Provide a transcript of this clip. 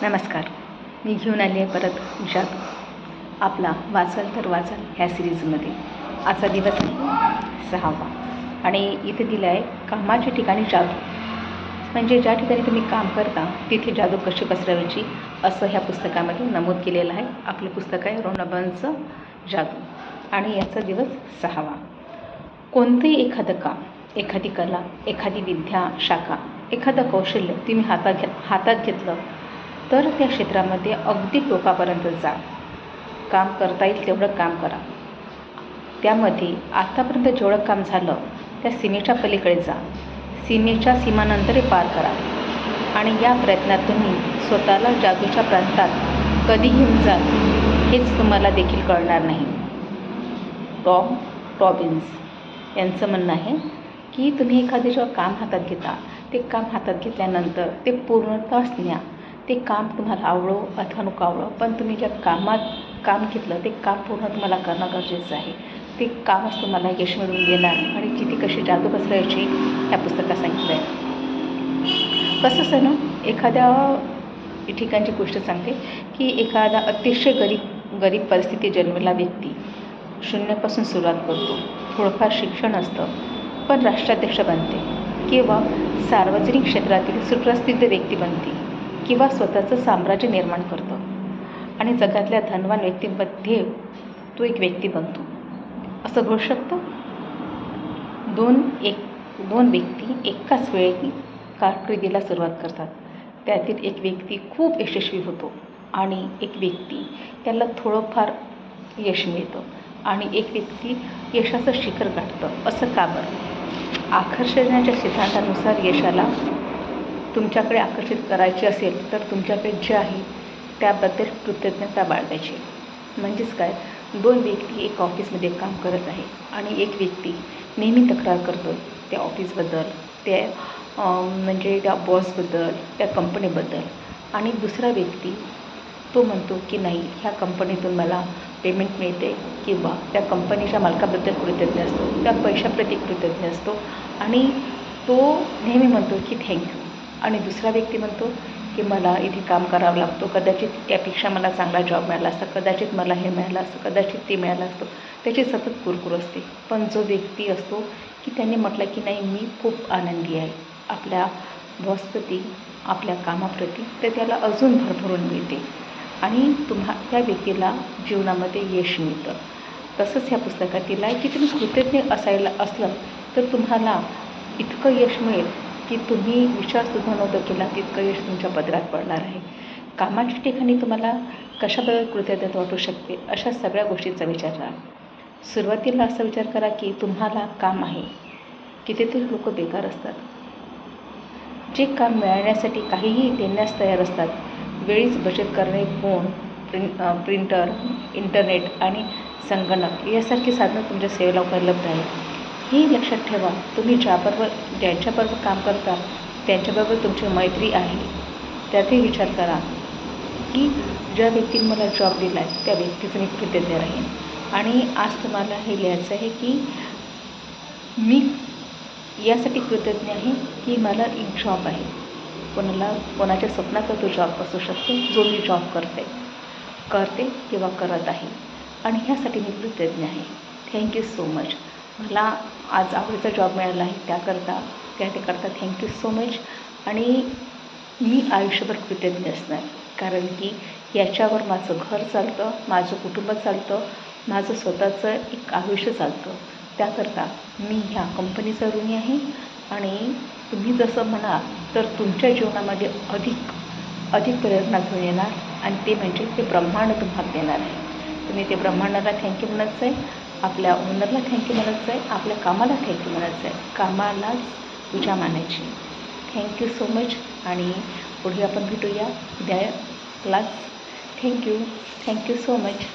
नमस्कार. मी घेऊन आली आहे परत जादू आपला वाचाल तर वाचाल ह्या सिरीजमध्ये. आजचा दिवस आहे 6वा आणि इथे दिलं आहे कामाच्या ठिकाणी जादू. म्हणजे ज्या ठिकाणी तुम्ही काम करता तिथे जादू कशी पसरवायची असं ह्या पुस्तकामध्ये नमूद केलेलं आहे. आपलं पुस्तक आहे रोनाबांचं जादू आणि याचा दिवस 6वा. कोणतेही एखादं काम, एखादी कला, एखादी विद्या शाखा, एखादं कौशल्य तुम्ही हातात घेतलं तर त्या क्षेत्रामध्ये अगदी टोकापर्यंत जा. काम करता येईल तेवढं काम करा. त्यामध्ये आतापर्यंत जेवढं काम झालं त्या सीमेच्या पलीकडे जा. सीमेच्या सीमानंतरही पार करा आणि या प्रयत्नात तुम्ही स्वतःला जादूच्या प्रांतात कधी घेऊन जाल हेच तुम्हाला देखील कळणार नाही. टॉम रॉबिन्स यांचं म्हणणं आहे की तुम्ही एखादे जेव्हा काम हातात घेता ते काम हातात घेतल्यानंतर ते पूर्णतः न्या. ते काम तुम्हाला आवडो अथवा नको आवडो, पण तुम्ही ज्या कामात काम घेतलं ते काम पूर्ण तुम्हाला करणं गरजेचं आहे. ते कामच तुम्हाला यश मिळवून देणार आणि किती कशी जादू पसरवायची ह्या पुस्तकात सांगितलं आहे. कसं ना, एखाद्या ठिकाणची गोष्ट सांगते की एखादा अतिशय गरीब परिस्थिती जन्मलेला व्यक्ती शून्यापासून सुरुवात करतो. थोडंफार शिक्षण असतं पण राष्ट्राध्यक्ष बनते किंवा सार्वजनिक क्षेत्रातील सुप्रसिद्ध व्यक्ती बनते किंवा स्वतःचं साम्राज्य निर्माण करतो आणि जगातल्या धनवान व्यक्तींमध्ये तो एक व्यक्ती बनतो. असं घडू शकतं. दोन व्यक्ती एकाच वेळी कारकिर्दीला सुरुवात करतात. त्यातील एक व्यक्ती खूप यशस्वी होतो आणि एक व्यक्ती त्याला थोडंफार यश मिळतं आणि एक व्यक्ती यशाचं शिखर गाठतं. असं का बरं? आकर्षणाच्या सिद्धांतानुसार यशाला तुमच्याकडे आकर्षित करायचे असेल तर तुमच्याकडे जे आहे त्याबद्दल कृतज्ञता बाळगायची. म्हणजेच काय, दोन व्यक्ती एक ऑफिसमध्ये काम करत आहे आणि एक व्यक्ती नेहमी तक्रार करतो त्या ऑफिसबद्दल, त्या बॉसबद्दल, त्या कंपनीबद्दल, आणि दुसरा व्यक्ती तो म्हणतो की नाही, ह्या कंपनीतून मला पेमेंट मिळते किंवा त्या कंपनीच्या मालकाबद्दल कृतज्ञ असतो, त्या पैशाप्रती कृतज्ञ असतो आणि तो नेहमी म्हणतो की थँक्यू. आणि दुसरा व्यक्ती म्हणतो की मला इथे काम करावं लागतो, कदाचित त्यापेक्षा मला चांगला जॉब मिळाला असता, कदाचित मला हे मिळालं असतं, कदाचित ते मिळालं असतं. त्याची सतत कुरकुर असते. पण जो व्यक्ती असतो की त्याने म्हटलं की नाही, मी खूप आनंदी आहे आपल्या बॉसप्रती, आपल्या कामाप्रती, तर त्याला अजून भरभरून मिळते आणि त्या व्यक्तीला जीवनामध्ये यश मिळतं. तसंच ह्या पुस्तकातील आहे की तुम्ही कृतज्ञ असलं तर तुम्हाला इतकं यश मिळेल की तुम्ही विचारसुद्धा नव्हता केला तितकं यश तुमच्या पदरात पडणार आहे. कामाच्या ठिकाणी तुम्हाला कशाबद्दल कृतज्ञता वाटू शकते अशा सगळ्या गोष्टींचा विचार करा. सुरुवातीला असा विचार करा की तुम्हाला काम आहे. कितीतरी लोक बेकार असतात जे काम मिळवण्यासाठी काहीही देण्यास तयार असतात. वेळीच बचत करणे, फोन, प्रिंटर, इंटरनेट आणि संगणक यासारखी साधनं तुमच्या सेवेला उपलब्ध आहेत. ही लक्षात ठेवा. तुम्ही ज्यांच्याबरोबर काम करता त्यांच्याबरोबर तुमची मैत्री आहे. त्यातही विचार करा की ज्या व्यक्तीने मला जॉब दिला आहे त्या व्यक्तीचं मी कृतज्ञ राहीन. आणि आज तुम्हाला हे लिहायचं आहे की मी यासाठी कृतज्ञ आहे की मला एक जॉब आहे. कोणाच्या स्वप्नाचा तो जॉब असू शकतो जो मी जॉब करते किंवा करत आहे आणि ह्यासाठी मी कृतज्ञ आहे. Thank you so much. मला आज आवडीचा जॉब मिळाला आहे त्याकरता थँक्यू सो मच. आणि मी आयुष्यभर कृतज्ञ असणार कारण की याच्यावर माझं घर चालतं, माझं कुटुंब चालतं, माझं स्वतःचं एक आयुष्य चालतं. त्याकरता मी ह्या कंपनीचा ऋणी आहे. आणि तुम्ही जसं म्हणाल तर तुमच्या जीवनामध्ये अधिक प्रेरणा घेऊन येणार आणि ते म्हणजे ते ब्रह्मांड तुम्हाला देणार आहे. तुम्ही ते ब्रह्मांडाला थँक्यू म्हणायचं आहे, आपल्या ओनरला थँक्यू म्हणायचं आहे, आपल्या कामाला थँक्यू म्हणायचं आहे, कामालाच पूजा मानायची. Thank you so much. आणि पुढे आपण भेटूया उद्या क्लास. Thank you so much.